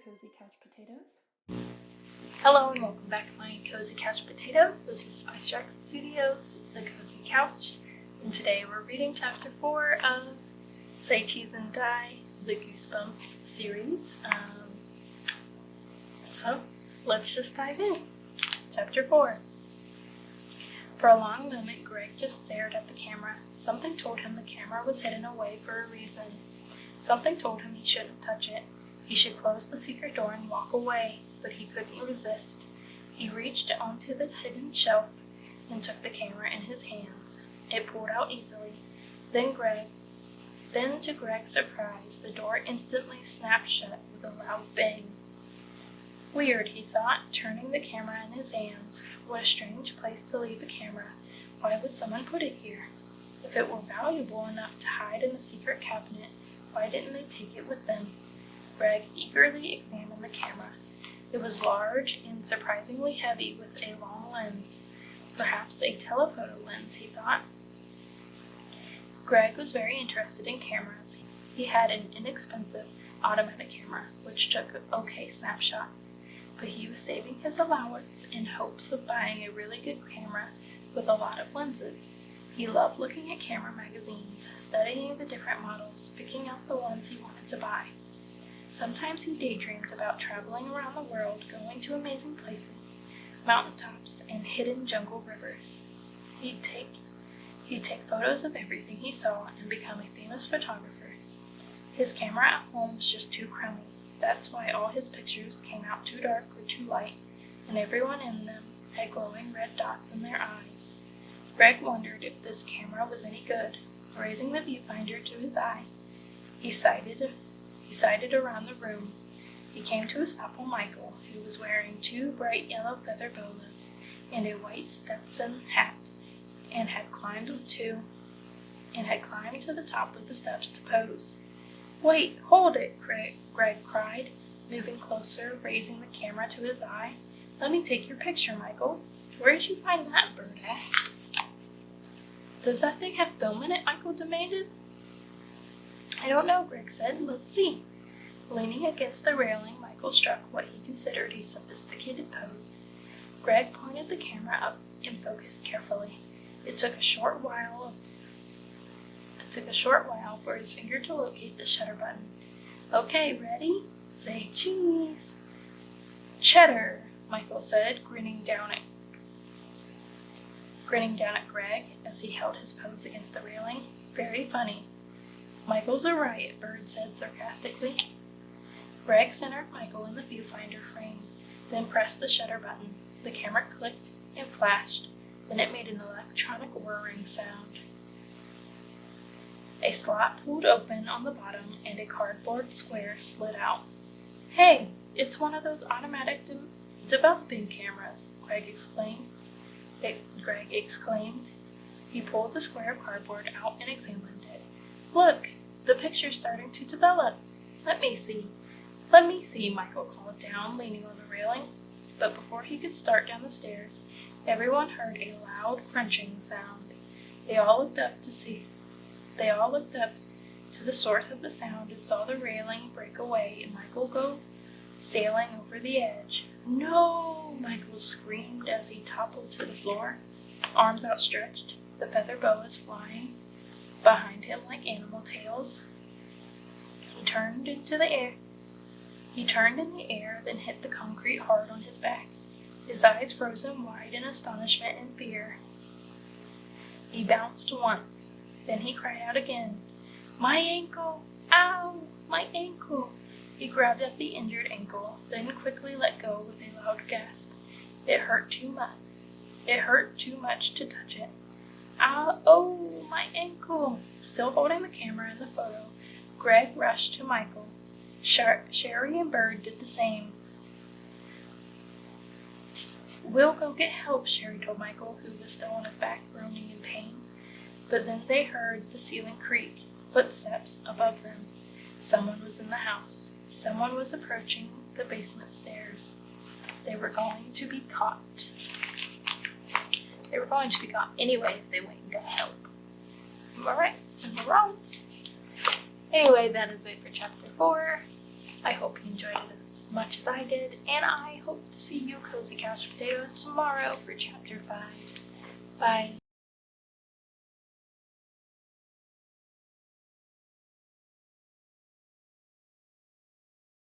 Cozy Couch Potatoes. Hello and welcome back to my Cozy Couch Potatoes. This is Spice Shark Studios, The Cozy Couch, and today we're reading Chapter 4 of Say Cheese and Die, the Goosebumps series. So let's just dive in. Chapter 4. For a long moment, Greg just stared at the camera. Something told him the camera was hidden away for a reason. Something told him he shouldn't touch it. He should close the secret door and walk away, but he couldn't resist. He reached onto the hidden shelf and took the camera in his hands. It pulled out easily. Then to Greg's surprise, the door instantly snapped shut with a loud bang. Weird, he thought, turning the camera in his hands. What a strange place to leave a camera. Why would someone put it here? If it were valuable enough to hide in the secret cabinet, why didn't they take it with them? Greg eagerly examined the camera. It was large and surprisingly heavy with a long lens. Perhaps a telephoto lens, he thought. Greg was very interested in cameras. He had an inexpensive automatic camera, which took okay snapshots, but he was saving his allowance in hopes of buying a really good camera with a lot of lenses. He loved looking at camera magazines, studying the different models, picking out the ones he wanted to buy. Sometimes he daydreamed about traveling around the world, going to amazing places, mountaintops, and hidden jungle rivers. He'd take photos of everything he saw and become a famous photographer. His camera at home was just too crummy. That's why all his pictures came out too dark or too light, and everyone in them had glowing red dots in their eyes. Greg wondered if this camera was any good. Raising the viewfinder to his eye, he sighted around the room. He came to a stop on Michael, who was wearing two bright yellow feather boas and a white Stetson hat, and had climbed to the top of the steps to pose. "Wait, hold it," Greg cried, moving closer, raising the camera to his eye. "Let me take your picture, Michael." "Where did you find that?" Bird asked. "Does that thing have film in it?" Michael demanded. "I don't know," Greg said. "Let's see." Leaning against the railing, Michael struck what he considered a sophisticated pose. Greg pointed the camera up and focused carefully. It took a short while for his finger to locate the shutter button. "Okay, ready? Say cheese." "Cheddar," Michael said, grinning down at Greg as he held his pose against the railing. "Very funny." "Michael's a riot," Bird said sarcastically. Greg centered Michael in the viewfinder frame, then pressed the shutter button. The camera clicked and flashed, then it made an electronic whirring sound. A slot pulled open on the bottom and a cardboard square slid out. "Hey, it's one of those automatic developing cameras," Greg exclaimed. He pulled the square of cardboard out and examined it. "Look, the picture's starting to develop. Let me see," Michael called down, leaning on the railing. But before he could start down the stairs, everyone heard a loud crunching sound. They all looked up to the source of the sound and saw the railing break away and Michael go sailing over the edge. "No!" Michael screamed as he toppled to the floor, arms outstretched, the feather boas flying behind him like animal tails. He turned in the air, then hit the concrete hard on his back, his eyes frozen wide in astonishment and fear. He bounced once, then he cried out again. "My ankle! Ow! My ankle!" He grabbed at the injured ankle, then quickly let go with a loud gasp. It hurt too much to touch it. "Oh, my ankle!" Still holding the camera and the photo, Greg rushed to Michael. Sherry and Bird did the same. "We'll go get help," Sherry told Michael, who was still on his back, groaning in pain. But then they heard the ceiling creak, footsteps above them. Someone was in the house. Someone was approaching the basement stairs. They were going to be caught. Anyway if they went and got help. Am I right? Am I wrong? Anyway, that is it for Chapter 4. I hope you enjoyed much as I did, and I hope to see you Cozy Couch Potatoes tomorrow for Chapter 5. Bye.